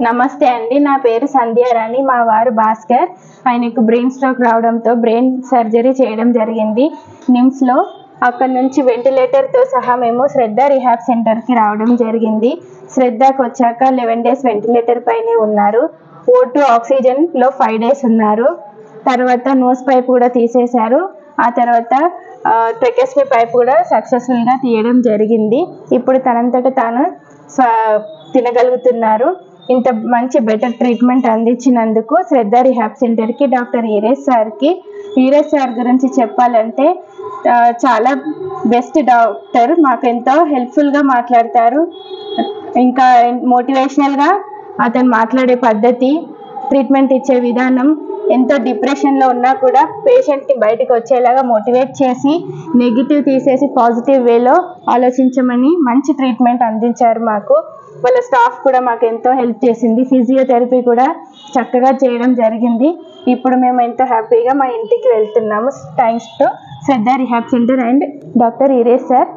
నమస్తే అండి, నా పేరు సంధ్యారాణి. మా వారు భాస్కర్. ఆయనకు బ్రెయిన్ స్ట్రోక్ రావడంతో బ్రెయిన్ సర్జరీ చేయడం జరిగింది నిమ్స్లో. అక్కడ నుంచి వెంటిలేటర్తో సహా మేము శ్రద్ధ రిహాబ్ సెంటర్కి రావడం జరిగింది. శ్రద్ధకు వచ్చాక 11 days వెంటిలేటర్ పైనే ఉన్నారు. O2 ఆక్సిజన్లో 5 days ఉన్నారు. తర్వాత నోస్ పైప్ కూడా తీసేశారు. ఆ తర్వాత ట్రెకెస్మీ పైప్ కూడా సక్సెస్ఫుల్గా తీయడం జరిగింది. ఇప్పుడు తనంతట తాను తినగలుగుతున్నారు. ఇంత మంచి బెటర్ ట్రీట్మెంట్ అందించినందుకు శ్రద్ధ రిహాబ్ సెంటర్కి, డాక్టర్ ఈరేష్ సార్ గురించి చెప్పాలంటే చాలా బెస్ట్ డాక్టర్. మాకు ఎంతో హెల్ప్ఫుల్గా మాట్లాడతారు. ఇంకా మోటివేషనల్గా అతను మాట్లాడే పద్ధతి, ట్రీట్మెంట్ ఇచ్చే విధానం, ఎంతో డిప్రెషన్లో ఉన్నా కూడా పేషెంట్ని బయటకు వచ్చేలాగా మోటివేట్ చేసి నెగిటివ్ తీసేసి పాజిటివ్ వేలో ఆలోచించమని మంచి ట్రీట్మెంట్ అందించారు మాకు. వాళ్ళ స్టాఫ్ కూడా మాకు ఎంతో హెల్ప్ చేసింది. ఫిజియోథెరపీ కూడా చక్కగా చేయడం జరిగింది. ఇప్పుడు మేము ఎంతో హ్యాపీగా మా ఇంటికి వెళ్తున్నాము. Thanks to Shraddha rehab centre and doctor Eresh sir.